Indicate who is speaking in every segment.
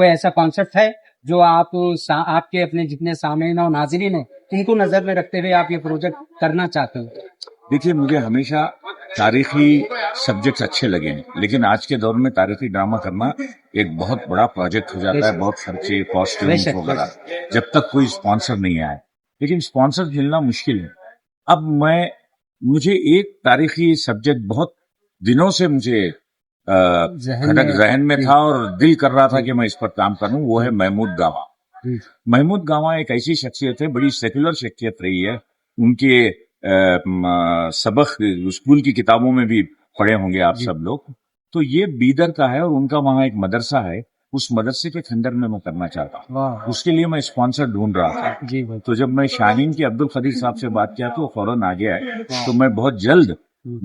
Speaker 1: کوئی ایسا کانسیپٹ ہے جو آپ کے اپنے جتنے سامعین اور ناظرین ہیں ان کو نظر میں رکھتے ہوئے آپ یہ پروجیکٹ کرنا چاہتے ہیں؟
Speaker 2: دیکھیے مجھے ہمیشہ تاریخی سبجیکٹس اچھے لگے ہیں، لیکن آج کے دور میں تاریخی ڈرامہ کرنا ایک بہت بڑا پروجیکٹ ہو جاتا ہے، بہت خرچے کاسٹیومز وغیرہ، جب تک کوئی اسپانسر نہیں آئے، لیکن اسپانسر ملنا مشکل ہے۔ اب مجھے ایک تاریخی سبجیکٹ بہت دنوں سے مجھے ذہن میں تھا اور دل کر رہا تھا کہ میں اس پر کام کروں، وہ ہے محمود گاما۔ محمود گاما ایک ایسی شخصیت ہے، بڑی سیکولر شخصیت رہی ہے، ان کے سبق اسکول کی کتابوں میں بھی پڑھے ہوں گے آپ سب لوگ۔ تو یہ بیدر کا ہے اور ان کا وہاں ایک مدرسہ ہے، اس مدرسے کے کھنڈر میں کرنا چاہتا ہوں، اس کے لیے میں اسپانسر ڈھونڈ رہا تھا۔ تو جب میں شاہین کے عبدالقدیر صاحب سے بات کیا تو فوراً آ گیا ہے، تو میں بہت جلد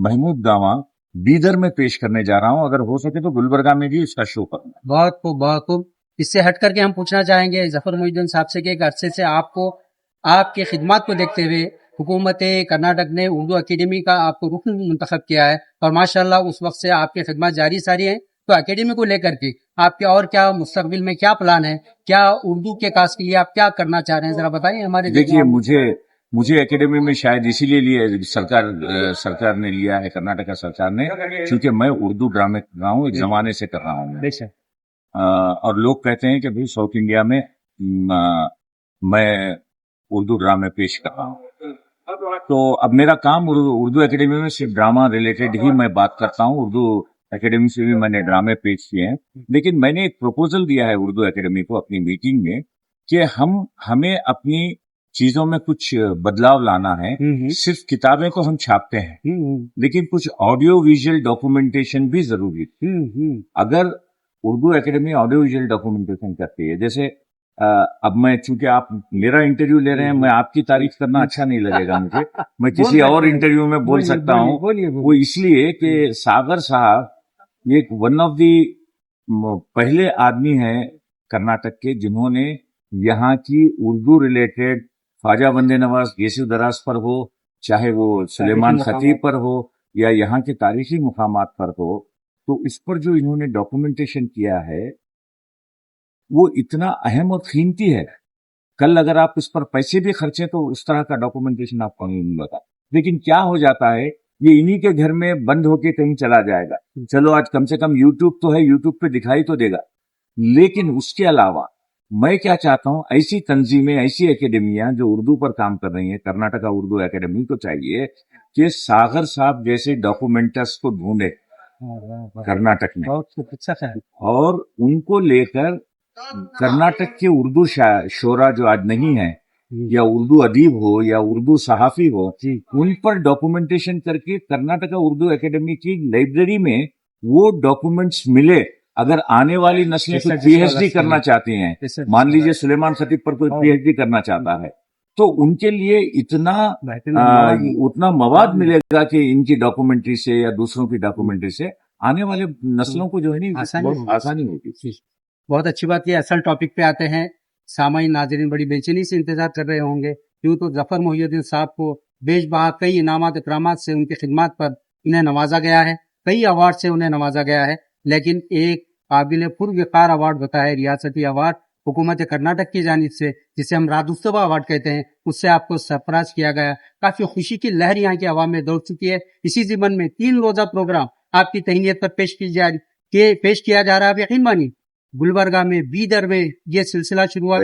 Speaker 2: محمود گاما بیدر میں پیش کرنے جا رہا ہوں، اگر ہو سکے تو گلبرگہ میں بھی اس کا شو کروں۔
Speaker 1: بہت خوب، بہت خوب۔ اس سے ہٹ کر کے ہم پوچھنا چاہیں گے ظفر محی الدین صاحب سے کہ ایک عرصے سے آپ کے خدمات کو دیکھتے ہوئے حکومت کرناٹک نے اردو اکیڈمی کا آپ کو رکن منتخب کیا ہے، اور ماشاءاللہ اس وقت سے آپ کی خدمات جاری ساری ہیں۔ تو اکیڈمی کو لے کر کے آپ کے اور کیا مستقبل میں کیا پلان ہے، کیا اردو کے کاس کے لیے آپ کیا کرنا چاہ رہے ہیں، ذرا بتائیے ہمارے۔
Speaker 2: دیکھیے مجھے اکیڈمی میں شاید اسی لیے سرکار نے لیا ہے، کرناٹک سرکار نے، کیونکہ میں اردو ڈرامے کر رہا ہوں، ایک زمانے سے کر رہا ہوں، اور لوگ کہتے ہیں کہ بھائی ساؤتھ انڈیا میں میں اردو ڈرامے پیش کر رہا ہوں۔ تو اب میرا کام اردو اکیڈمی میں صرف ڈرامہ ریلیٹڈ ہی میں بات کرتا ہوں، اردو اکیڈمی سے بھی میں نے ڈرامے پیش کیے ہیں، لیکن میں نے ایک پروپوزل دیا ہے اردو اکیڈمی کو اپنی میٹنگ میں کہ ہمیں اپنی چیزوں میں کچھ بدلاؤ لانا ہے۔ صرف کتابیں کو ہم چھاپتے ہیں، لیکن کچھ آڈیو ویژول ڈاکومنٹیشن بھی ضروری ہے۔ اگر Urdu academy audio visual documentation کرتی ہے، جیسے اب میں چونکہ آپ میرا انٹرویو لے رہے ہیں، میں آپ کی تعریف کرنا اچھا نہیں لگے گا مجھے، میں کسی اور انٹرویو میں بول سکتا ہوں، وہ اس لیے کہ ساگر صاحب ایک ون آف دی پہلے آدمی ہیں کرناٹک کے جنہوں نے یہاں کی اردو ریلیٹڈ خواجہ بندے نواز یسو دراز پر ہو، چاہے وہ سلیمان خطیب پر ہو یا یہاں کے تاریخی مقامات پر ہو، تو اس پر جو انہوں نے ڈاکومنٹیشن کیا ہے وہ اتنا اہم اور قیمتی ہے۔ کل اگر آپ اس پر پیسے بھی خرچیں تو اس طرح کا ڈاکومنٹیشن آپ کو نہیں ملتا، لیکن کیا ہو جاتا ہے یہ انہی کے گھر میں بند ہو کے کہیں چلا جائے گا۔ چلو آج کم سے کم یوٹیوب تو ہے، یوٹیوب پہ دکھائی تو دے گا، لیکن اس کے علاوہ میں کیا چاہتا ہوں، ایسی تنظیمیں، ایسی اکیڈمیاں جو اردو پر کام کر رہی ہیں، کرناٹکا اردو اکیڈمی کو چاہیے کہ ساغر صاحب جیسے ڈاکومنٹرز کو ڈھونڈے کرناٹک میں، اور ان کو لے کر کرناٹک کے اردو شعرا جو آج نہیں ہیں، یا اردو ادیب ہو یا اردو صحافی ہو، ان پر ڈاکومنٹیشن کر کے کرناٹکا اردو اکیڈمی کی لائبریری میں وہ ڈاکومنٹس ملے۔ اگر آنے والی نسلیں کچھ پی ایچ ڈی کرنا چاہتی ہیں، مان لیجئے سلیمان خطیب پر کوئی پی ایچ ڈی کرنا چاہتا ہے، تو ان کے لیے اتنا مواد ملے گا کہ ان کی ڈاکومنٹری سے یا دوسروں کی ڈاکومنٹری سے آنے والے نسلوں کو جو ہے آسانی ہوگی۔
Speaker 1: بہت اچھی بات یہ اصل ٹاپک پہ آتے ہیں۔ سامعین ناظرین بڑی بے چینی سے انتظار کر رہے ہوں گے، کیوں تو ظفر محی الدین صاحب کو بیش بہا کئی انعامات اکرامات سے ان کی خدمات پر انہیں نوازا گیا ہے، کئی ایوارڈ سے انہیں نوازا گیا ہے، لیکن ایک قابل پروقار ایوارڈ ہوتا ہے ریاستی ایوارڈ حکومت کرناٹک کی جانب سے، جسے ہم رادوتسوا ایوارڈ کہتے ہیں، اس سے آپ کو سرفراز کیا گیا۔ کافی خوشی کی لہر یہاں کی عوام میں دوڑ چکی ہے۔ اسی ضمن میں 3 روزہ پروگرام آپ کی تہنیت پر پیش کیا جا رہا ہے۔ یقین مانی گلبرگہ میں، بیدر میں یہ سلسلہ شروع ہوا،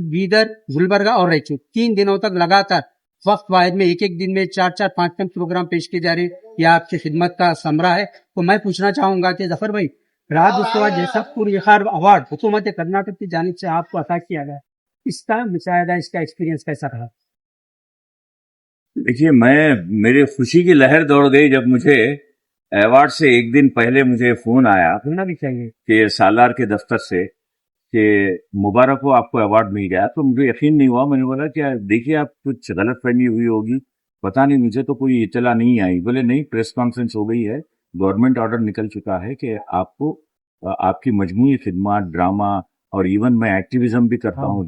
Speaker 1: بیدر گلبرگہ اور رائچور 3 دنوں تک لگاتار وقت واحد میں ایک دن میں 4 5 پروگرام پیش کیے جا رہے ہیں۔ یہ آپ کی خدمت کا ثمرہ ہے۔ تو میں پوچھنا چاہوں گا کہ ظفر بھائی، رادوتسوا جیسا پرافخار ایوارڈ حکومت کرناٹک کی جانب سے آپ کو عطا کیا گیا، اس کا مشاہدہ، اس کا ایکسپیرینس کیسا رہا؟
Speaker 2: دیکھیے میری خوشی کی لہر دوڑ گئی جب مجھے ایوارڈ سے ایک دن پہلے مجھے فون آیا
Speaker 1: ہونا بھی چاہیے
Speaker 2: کہ سالار کے دفتر سے کہ مبارک ہو، آپ کو ایوارڈ مل گیا۔ تو مجھے یقین نہیں ہوا، میں نے بولا کہ دیکھیے آپ کچھ غلط فہمی ہوئی ہوگی، پتہ نہیں، مجھے تو کوئی اطلاع نہیں آئی۔ بولے نہیں، پریس کانفرنس ہو گئی ہے، گورنمنٹ آرڈر نکل چکا ہے کہ آپ کو آپ کی مجموعی خدمات، ڈرامہ اور ایون میں ایکٹیویزم بھی کرتا ہوں,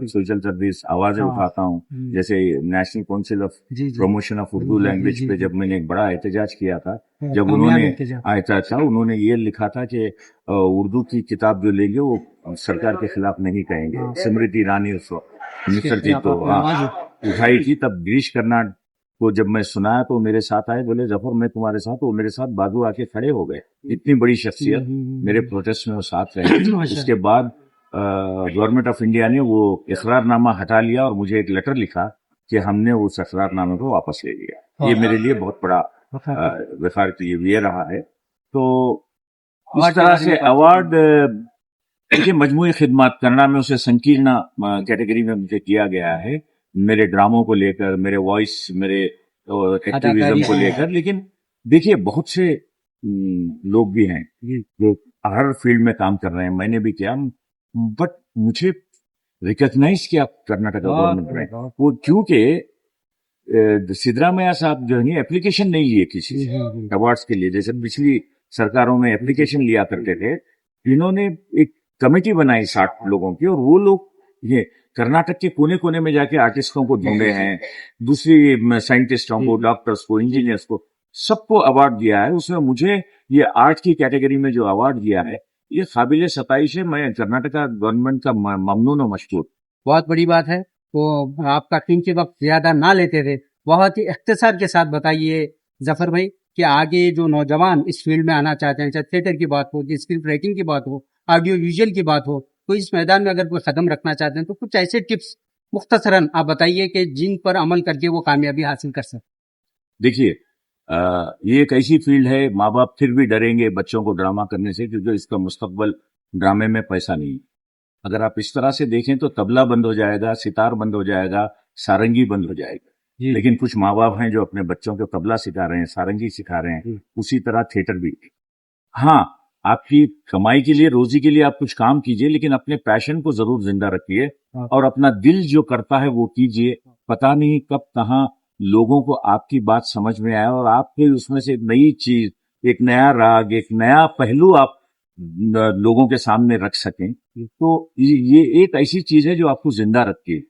Speaker 2: سوشل سروس, آوازیں اٹھاتا ہوں. جیسے national council of promotion of Urdu language پہ جب میں نے ایک بڑا احتجاج کیا تھا, جب انہوں نے یہ لکھا تھا کہ اردو کی کتاب جو لیں گے وہ سرکار کے خلاف نہیں کہیں گے. سمرتی ایرانی اس وقت منسٹر تھی تو اٹھائی تھی, تب گریش کرناڈ کو جب میں سنایا تو میرے ساتھ آئے, بولے ظفر میں تمہارے ساتھ, وہ میرے ساتھ بازو آ کے کھڑے ہو گئے. اتنی بڑی شخصیت میرے پروٹیسٹ میں وہ ساتھ رہے. اس کے بعد گورنمنٹ آف انڈیا نے وہ اقرار نامہ ہٹا لیا اور مجھے ایک لیٹر لکھا کہ ہم نے اس اقرار نامے کو واپس لے لیا. یہ میرے لیے بہت بڑا وقار یہ رہا ہے. تو اس طرح سے ایوارڈ دیکھیے مجموعی خدمات کنڑا میں اسے سنکیرنا کیٹیگری میں مجھے کیا گیا ہے, میرے ڈراموں کو لے کر, میرے وائس, میرے ایکٹیویزم کو لے کر. لیکن دیکھیے بہت سے لوگ بھی ہیں جو ہر فیلڈ میں کام کر رہے ہیں, میں نے بھی کیا, بٹ مجھے ریکگنائز کیا کرناٹک گورنمنٹ میں, وہ کیونکہ سدرامیہ صاحب جو ہے اپلیکیشن نہیں لیے کسی سے ایوارڈس کے لیے, جیسے پچھلی سرکاروں میں اپلیکیشن لیا کرتے تھے. انہوں نے ایک کمیٹی بنائی 60 لوگوں کی, اور وہ لوگ یہ کرناٹک کے کونے کونے میں جا کے آرٹسٹوں کو ڈھونڈے ہیں, دوسری سائنٹسٹوں کو, ڈاکٹرز کو, انجینئرس کو, سب کو ایوارڈ دیا ہے. اس میں مجھے یہ آرٹ کی کیٹیگری میں جو ایوارڈ دیا ہے یہ قابل ستائش ہے. میں کرناٹکا گورنمنٹ کا ممنون و مشکور.
Speaker 1: بہت بڑی بات ہے. وہ آپ کا قیمتی وقت زیادہ نہ لیتے تھے, بہت ہی اختصار کے ساتھ بتائیے ظفر بھائی کہ آگے جو نوجوان اس فیلڈ میں آنا چاہتے ہیں, چاہے تھیٹر کی بات ہو, اسکرپٹ رائٹنگ کی بات ہو, آڈیو ویژول کی بات ہو, تو اس میدان میں اگر کوئی قدم رکھنا چاہتے ہیں تو کچھ ایسے ٹپس مختصراً آپ بتائیے کہ جن پر عمل کر کے وہ کامیابی حاصل کر سکیں.
Speaker 2: دیکھیے یہ ایک ایسی فیلڈ ہے, ماں باپ پھر بھی ڈریں گے بچوں کو ڈرامہ کرنے سے, کیونکہ اس کا مستقبل ڈرامے میں پیسہ نہیں. اگر آپ اس طرح سے دیکھیں تو طبلہ بند ہو جائے گا, ستار بند ہو جائے گا, سارنگی بند ہو جائے گا. لیکن کچھ ماں باپ ہیں جو اپنے بچوں کو طبلہ سکھا رہے ہیں, سارنگی سکھا رہے ہیں. اسی طرح تھیٹر بھی. ہاں, آپ کی کمائی کے لیے, روزی کے لیے آپ کچھ کام کیجئے, لیکن اپنے پیشن کو ضرور زندہ رکھیے, اور اپنا دل جو کرتا ہے وہ کیجئے. پتہ نہیں کب کہاں لوگوں کو آپ کی بات سمجھ میں آئے اور آپ کے اس میں سے ایک نئی چیز, ایک نیا راگ, ایک نیا پہلو آپ لوگوں کے سامنے رکھ سکیں. تو یہ ایک ایسی چیز ہے جو آپ کو زندہ رکھتی ہے.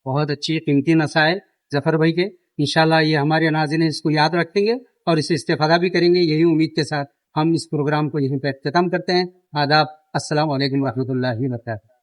Speaker 1: بہت اچھی قیمتی نصائح ظفر بھائی کے. انشاءاللہ یہ ہمارے ناظرین اس کو یاد رکھیں گے اور اس سے استفادہ بھی کریں گے. یہی امید کے ساتھ ہم اس پروگرام کو یہیں پہ اختتام کرتے ہیں. آداب. السلام علیکم ورحمۃ اللہ وبرکاتہ.